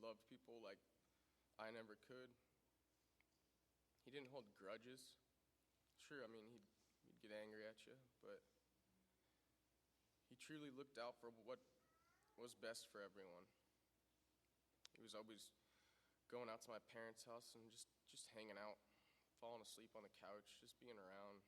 loved people like I never could. He didn't hold grudges. Sure, I mean, he'd get angry at you, but he truly looked out for what was best for everyone. He was always going out to my parents' house and just hanging out, falling asleep on the couch, just being around.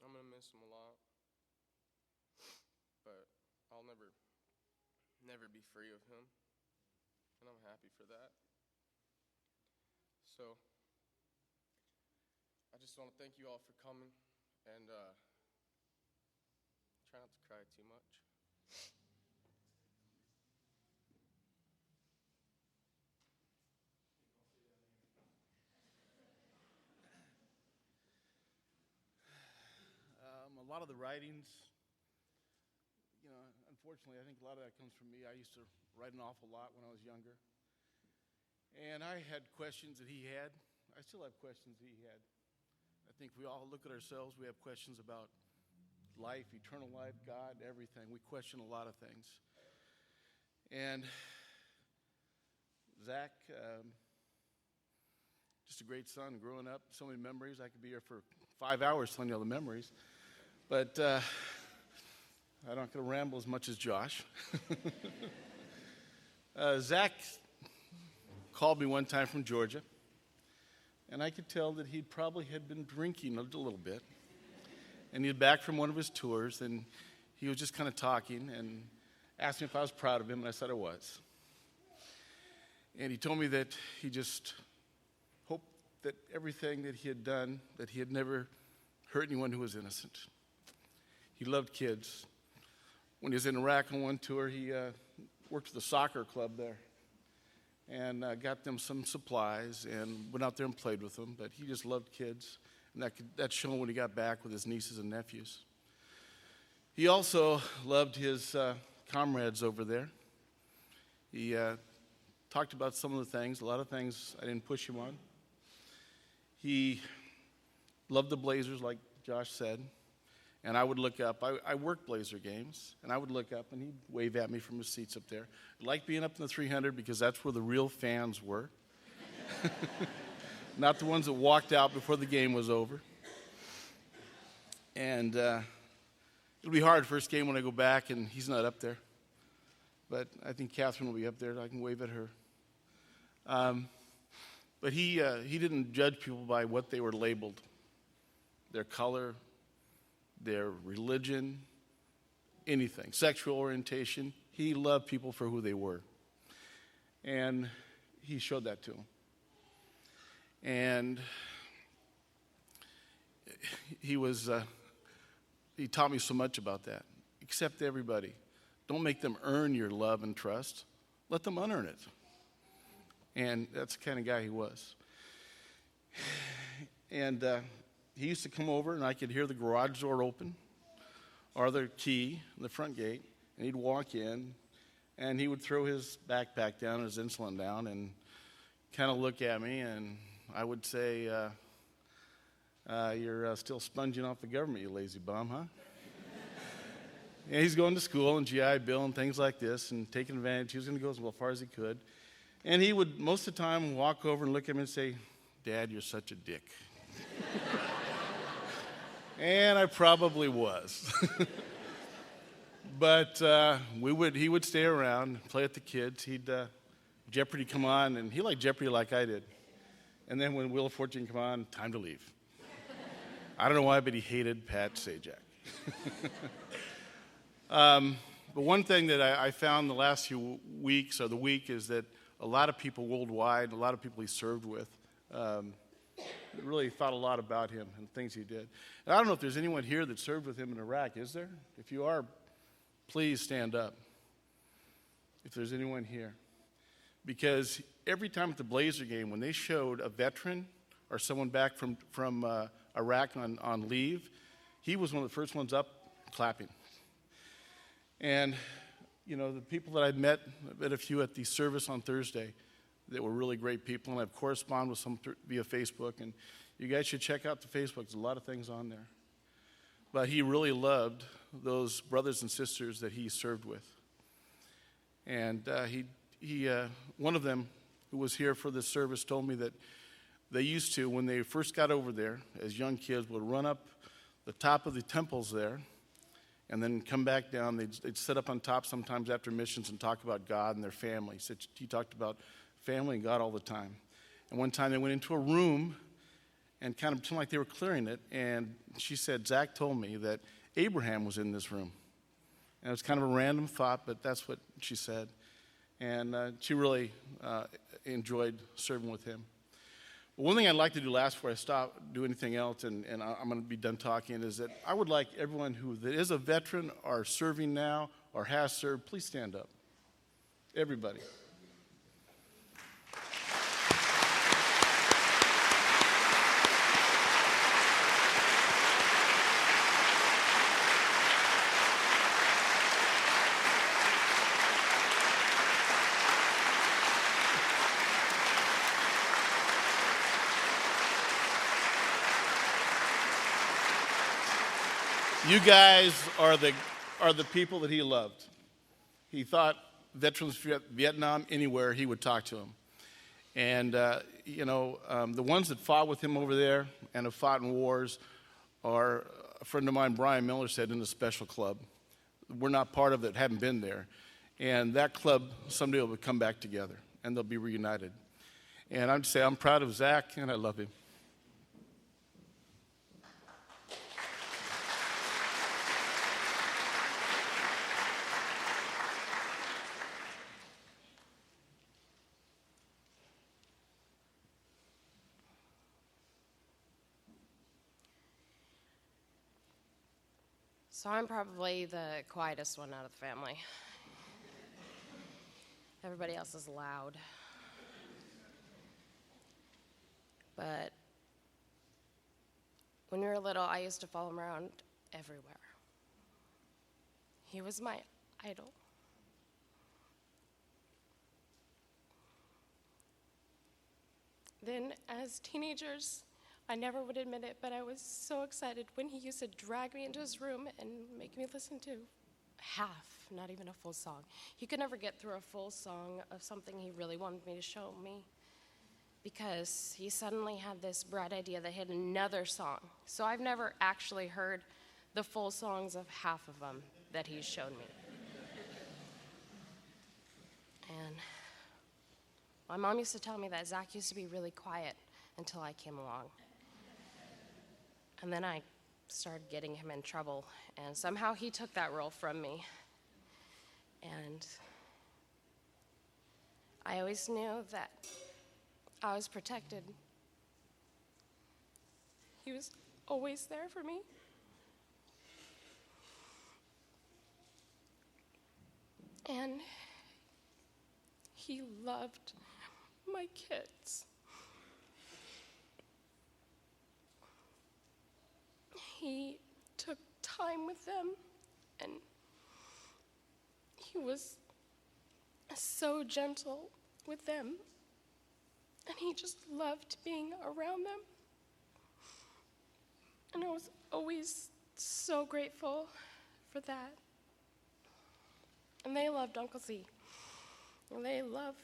I'm gonna miss him a lot, but I'll never be free of him, and I'm happy for that. So, I just want to thank you all for coming, and try not to cry too much. A lot of the writings, unfortunately, I think a lot of that comes from me. I used to write an awful lot when I was younger. And I had questions that he had. I still have questions that he had. I think we all look at ourselves. We have questions about life, eternal life, God, everything. We question a lot of things. And Zach, just a great son growing up. So many memories. I could be here for 5 hours telling you all the memories. But I'm not going to ramble as much as Josh. Zach called me one time from Georgia, and I could tell that he probably had been drinking a little bit. And he was back from one of his tours, and he was just kind of talking and asked me if I was proud of him, and I said I was. And he told me that he just hoped that everything that he had done, that he had never hurt anyone who was innocent. He loved kids. When he was in Iraq on one tour, he worked at the soccer club there and got them some supplies and went out there and played with them. But he just loved kids, and that shone when he got back with his nieces and nephews. He also loved his comrades over there. He talked about some of the things, a lot of things I didn't push him on. He loved the Blazers, like Josh said. And I would look up. I worked Blazer games, and I would look up, and he'd wave at me from his seats up there. I liked being up in the 300 because that's where the real fans were. Not the ones that walked out before the game was over. And it'll be hard first game when I go back, and he's not up there. But I think Catherine will be up there, and I can wave at her. But he didn't judge people by what they were labeled, their color, their religion, anything, sexual orientation. He loved people for who they were. And he showed that to them. And he taught me so much about that. Accept everybody. Don't make them earn your love and trust. Let them unearn it. And that's the kind of guy he was. And he used to come over, and I could hear the garage door open or the key in the front gate, and he'd walk in, and he would throw his backpack down, his insulin down, and kind of look at me, and I would say, you're still sponging off the government, you lazy bum, huh? And he's going to school and GI Bill and things like this and taking advantage. He was going to go as far as he could. And he would, most of the time, walk over and look at me and say, Dad, you're such a dick. And I probably was. But he would stay around, play with the kids. Jeopardy come on, and he liked Jeopardy like I did. And then when Wheel of Fortune come on, time to leave. I don't know why, but he hated Pat Sajak. But one thing that I found the last few weeks or the week is that a lot of people worldwide, a lot of people he served with, really thought a lot about him and things he did. And I don't know if there's anyone here that served with him in Iraq, is there? If you are, please stand up. If there's anyone here. Because every time at the Blazer game, when they showed a veteran or someone back from Iraq on leave, he was one of the first ones up clapping. And, the people that I've met a few at the service on Thursday that were really great people, and I've corresponded with some via Facebook, and you guys should check out the Facebook. There's a lot of things on there. but he really loved those brothers and sisters that he served with. And one of them who was here for this service told me that they used to, when they first got over there, as young kids, would run up the top of the temples there and then come back down. They'd sit up on top sometimes after missions and talk about God and their family. He talked about family and God all the time. And one time they went into a room and kind of pretended like they were clearing it. And she said, Zach told me that Abraham was in this room. And it was kind of a random thought, but that's what she said. And she really enjoyed serving with him. But one thing I'd like to do last before I stop, do anything else, and I'm going to be done talking, is that I would like everyone who that is a veteran or serving now or has served, please stand up. Everybody. You guys are the people that he loved. He thought veterans of Vietnam, anywhere, he would talk to them. And, the ones that fought with him over there and have fought in wars are, a friend of mine, Brian Miller, said, in a special club. We're not part of it, haven't been there. And that club someday will come back together, and they'll be reunited. And I'd say I'm proud of Zach, and I love him. So I'm probably the quietest one out of the family. Everybody else is loud. But when we were little, I used to follow him around everywhere. He was my idol. Then, as teenagers, I never would admit it, but I was so excited when he used to drag me into his room and make me listen to half, not even a full song. He could never get through a full song of something he really wanted me to show me because he suddenly had this bright idea that he had another song. So I've never actually heard the full songs of half of them that he showed me. And my mom used to tell me that Zach used to be really quiet until I came along. And then I started getting him in trouble, and somehow he took that role from me. And I always knew that I was protected. He was always there for me. And he loved my kids. He took time with them, and he was so gentle with them, and he just loved being around them. And I was always so grateful for that. And they loved Uncle Z, and they love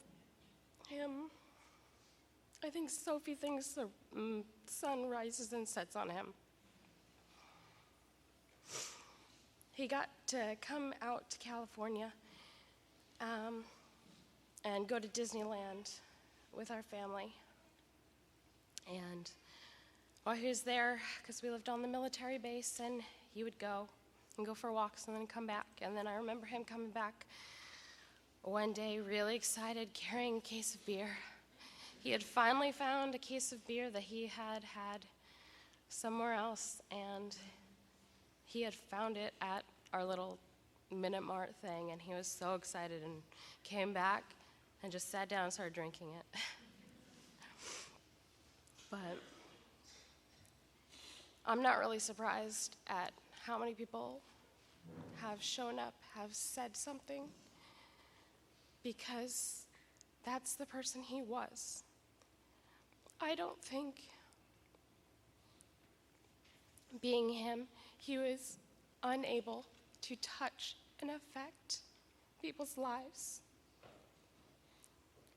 him. I think Sophie thinks the sun rises and sets on him. He got to come out to California and go to Disneyland with our family. And while he was there, because we lived on the military base, and he would go and go for walks and then come back. And then I remember him coming back one day really excited, carrying a case of beer. He had finally found a case of beer that he had had somewhere else, and he had found it at our little Minute Mart thing, and he was so excited and came back and just sat down and started drinking it. But I'm not really surprised at how many people have shown up, have said something, because that's the person he was. I don't think being him, he was unable to touch and affect people's lives.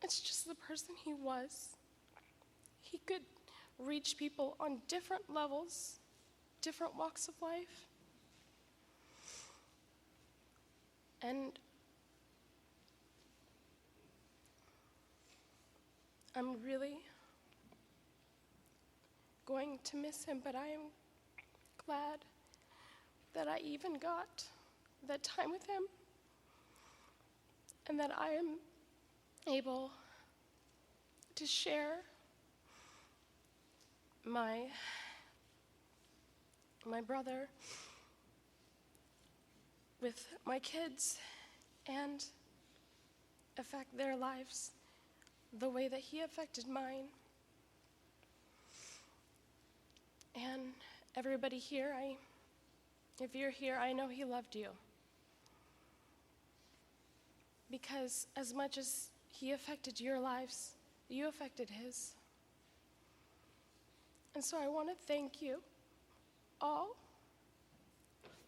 It's just the person he was. He could reach people on different levels, different walks of life. And I'm really going to miss him, but I am glad that I even got that time with him and that I am able to share my brother with my kids and affect their lives the way that he affected mine. And everybody here, if you're here, I know he loved you. Because as much as he affected your lives, you affected his. And so I want to thank you all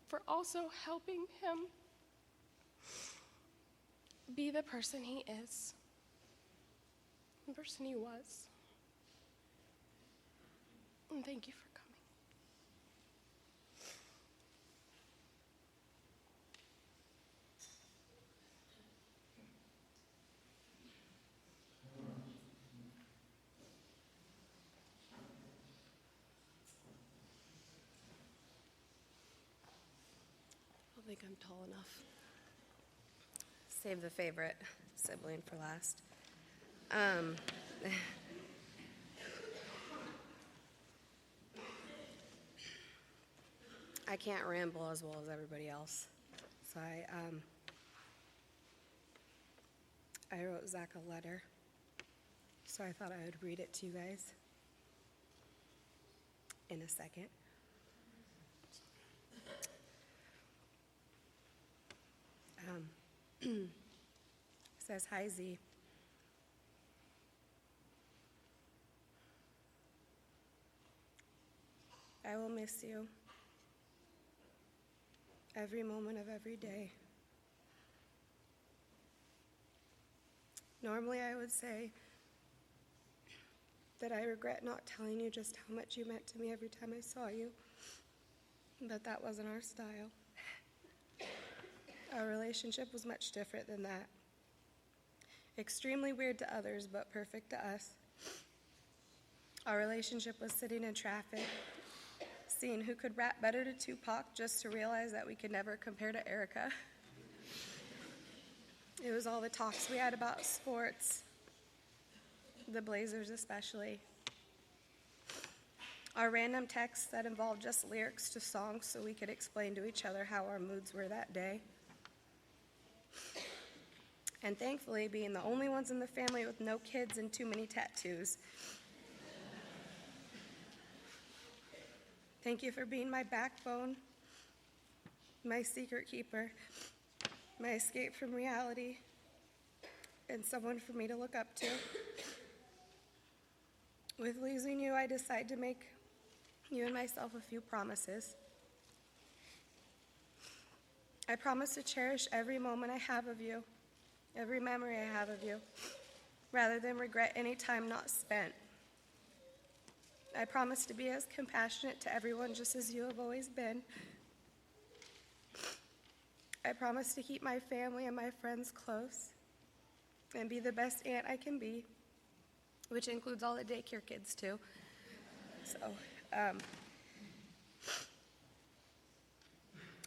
for also helping him be the person he is, the person he was. And thank you for coming. I don't think I'm tall enough. Save the favorite sibling for last. I can't ramble as well as everybody else, so I wrote Zach a letter, so I thought I would read it to you guys in a second. It says, "Hi, Z. I will miss you every moment of every day. Normally I would say that I regret not telling you just how much you meant to me every time I saw you, but that wasn't our style. Our relationship was much different than that. Extremely weird to others, but perfect to us. Our relationship was sitting in traffic, seeing who could rap better to Tupac, just to realize that we could never compare to Erica. It was all the talks we had about sports, the Blazers especially. Our random texts that involved just lyrics to songs so we could explain to each other how our moods were that day. And thankfully, being the only ones in the family with no kids and too many tattoos. Thank you for being my backbone, my secret keeper, my escape from reality, and someone for me to look up to. With losing you, I decide to make you and myself a few promises. I promise to cherish every moment I have of you, every memory I have of you, rather than regret any time not spent. I promise to be as compassionate to everyone just as you have always been. I promise to keep my family and my friends close and be the best aunt I can be, which includes all the daycare kids too. So,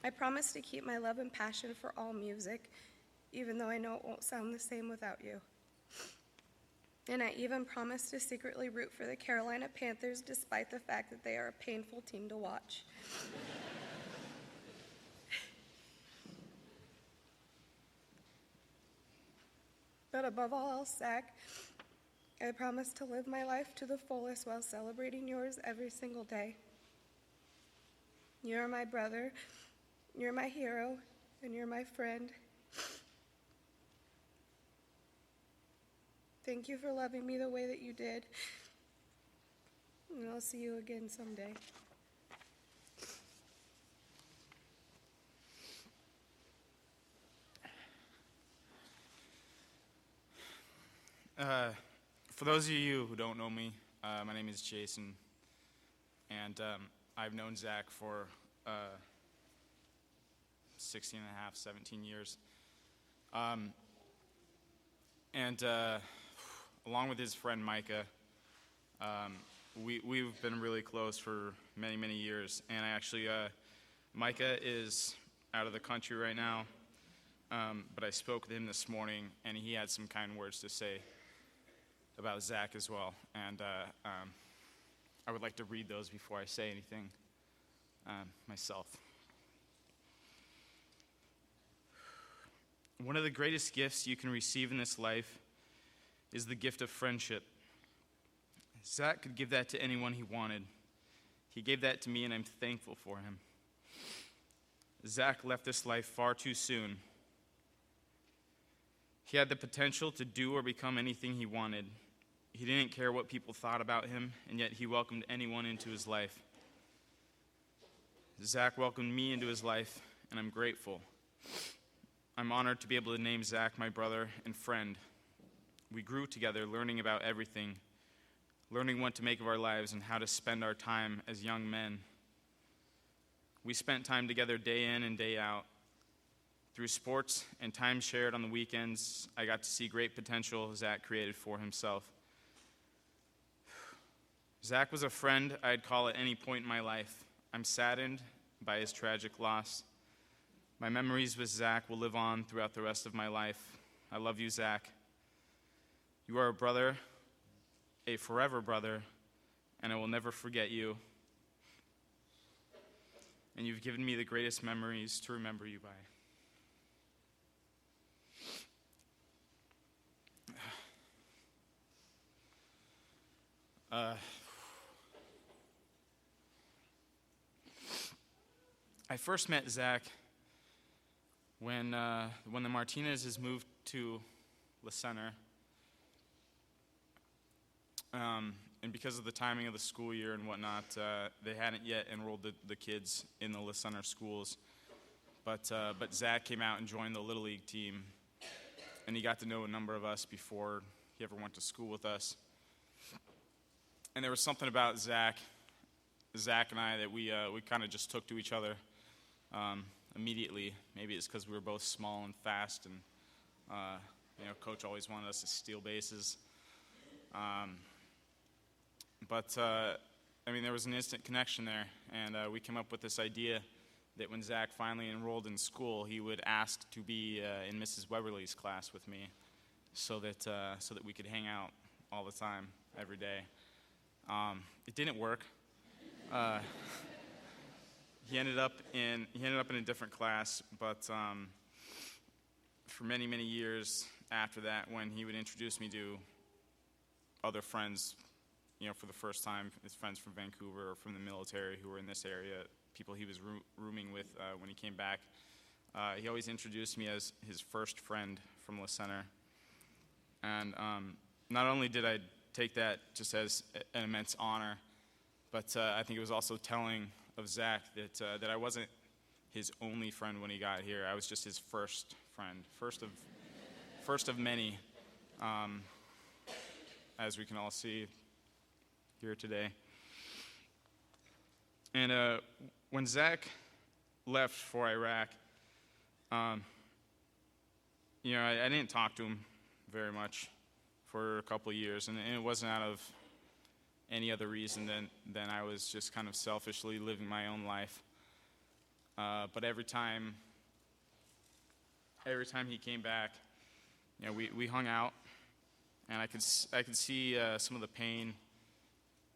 I promise to keep my love and passion for all music, even though I know it won't sound the same without you. And I even promise to secretly root for the Carolina Panthers despite the fact that they are a painful team to watch. But above all else, Zach, I promise to live my life to the fullest while celebrating yours every single day. You're my brother, you're my hero, and you're my friend. Thank you for loving me the way that you did. And I'll see you again someday. For those of you who don't know me, my name is Jason, and I've known Zach for 16 and a half, 17 years. And along with his friend Micah, we've been really close for many, many years. And Micah is out of the country right now, but I spoke with him this morning, and he had some kind words to say about Zach as well. And I would like to read those before I say anything myself. One of the greatest gifts you can receive in this life is the gift of friendship. Zach could give that to anyone he wanted. He gave that to me, and I'm thankful for him. Zach left this life far too soon. He had the potential to do or become anything he wanted. He didn't care what people thought about him, and yet he welcomed anyone into his life. Zach welcomed me into his life, and I'm grateful. I'm honored to be able to name Zach my brother and friend. We grew together learning about everything, learning what to make of our lives and how to spend our time as young men. We spent time together day in and day out. Through sports and time shared on the weekends, I got to see great potential Zach created for himself. Zach was a friend I'd call at any point in my life. I'm saddened by his tragic loss. My memories with Zach will live on throughout the rest of my life. I love you, Zach. You are a brother, a forever brother, and I will never forget you. And you've given me the greatest memories to remember you by. I first met Zach when the Martinez's moved to La Center, and because of the timing of the school year and whatnot, they hadn't yet enrolled the kids in the La Center schools. But Zach came out and joined the Little League team, and he got to know a number of us before he ever went to school with us. And there was something about Zach and I that we kind of just took to each other immediately. Maybe it's because we were both small and fast, and Coach always wanted us to steal bases. But there was an instant connection there, and we came up with this idea that when Zach finally enrolled in school, he would ask to be in Mrs. Weberly's class with me, so that we could hang out all the time, every day. It didn't work. He ended up in a different class, but for many, many years after that, when he would introduce me to other friends, for the first time, his friends from Vancouver or from the military who were in this area, people he was rooming with when he came back, he always introduced me as his first friend from La Center. And not only did I take that just as an immense honor, but I think it was also telling of Zach that I wasn't his only friend when he got here. I was just his first friend, first of many, as we can all see here today. And when Zach left for Iraq, I didn't talk to him very much for a couple of years, and it wasn't out of any other reason than I was just kind of selfishly living my own life. But every time he came back, we hung out, and I could see some of the pain,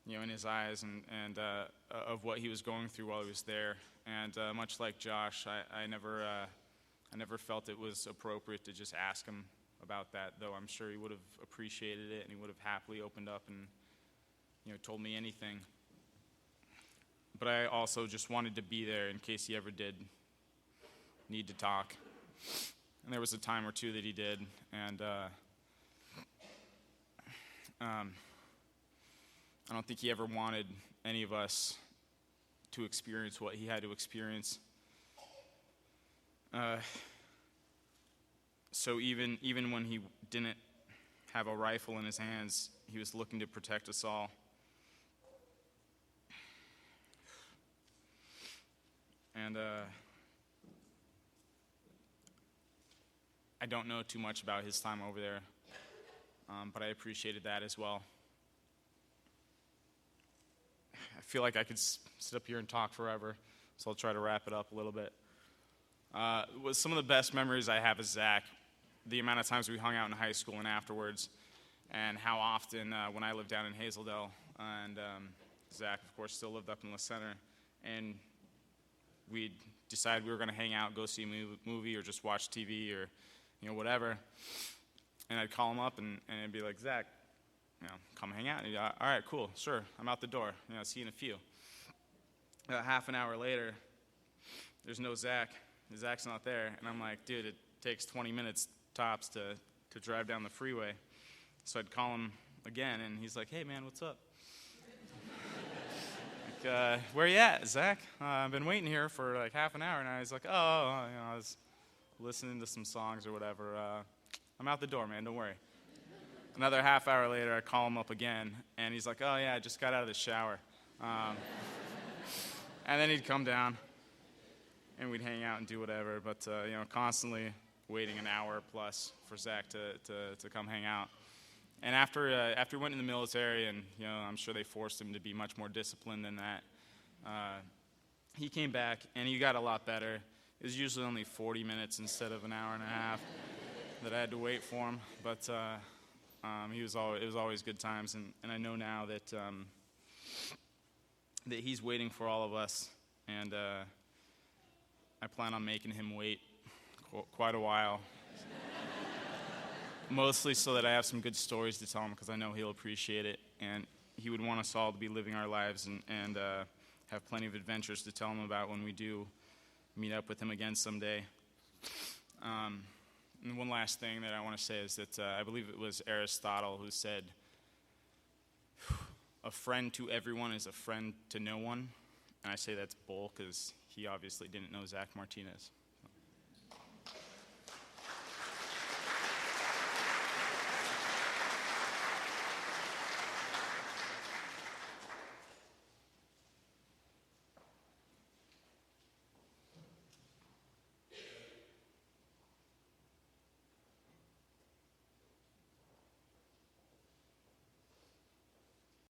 in his eyes and of what he was going through while he was there. And much like Josh, I never felt it was appropriate to just ask him about that, though I'm sure he would have appreciated it, and he would have happily opened up and told me anything. But I also just wanted to be there in case he ever did need to talk. And there was a time or two that he did, and I don't think he ever wanted any of us to experience what he had to experience. So even when he didn't have a rifle in his hands. He was looking to protect us all. And I don't know too much about his time over there, but I appreciated that as well. I feel like I could sit up here and talk forever, so I'll try to wrap it up a little bit. Was some of the best memories I have of Zach, the amount of times we hung out in high school and afterwards, and how often when I lived down in Hazeldale, and Zach, of course, still lived up in the center, and we'd decide we were going to hang out, go see a movie, or just watch TV, or whatever. And I'd call him up, and it'd be like, Zach, come hang out. And he'd be, all right, cool, sure, I'm out the door. See you in a few. Half an hour later, there's no Zach. Zach's not there. And I'm like, dude, it takes 20 minutes tops to drive down the freeway. So I'd call him again, and he's like, hey, man, what's up? Where you at, Zach? I've been waiting here for like half an hour now. He's like, I was listening to some songs or whatever. I'm out the door, man, don't worry. Another half hour later, I call him up again, and he's like, oh, yeah, I just got out of the shower. And then he'd come down, and we'd hang out and do whatever, but, constantly waiting an hour plus for Zach to come hang out. And after he went in the military, and I'm sure they forced him to be much more disciplined than that, he came back and he got a lot better. It was usually only 40 minutes instead of an hour and a half that I had to wait for him. But it was always good times, and I know now that that he's waiting for all of us, and I plan on making him wait quite a while. Mostly so that I have some good stories to tell him, because I know he'll appreciate it, and he would want us all to be living our lives and have plenty of adventures to tell him about when we do meet up with him again someday. And one last thing that I want to say is that I believe it was Aristotle who said, a friend to everyone is a friend to no one. And I say that's bull, because he obviously didn't know Zach Martinez.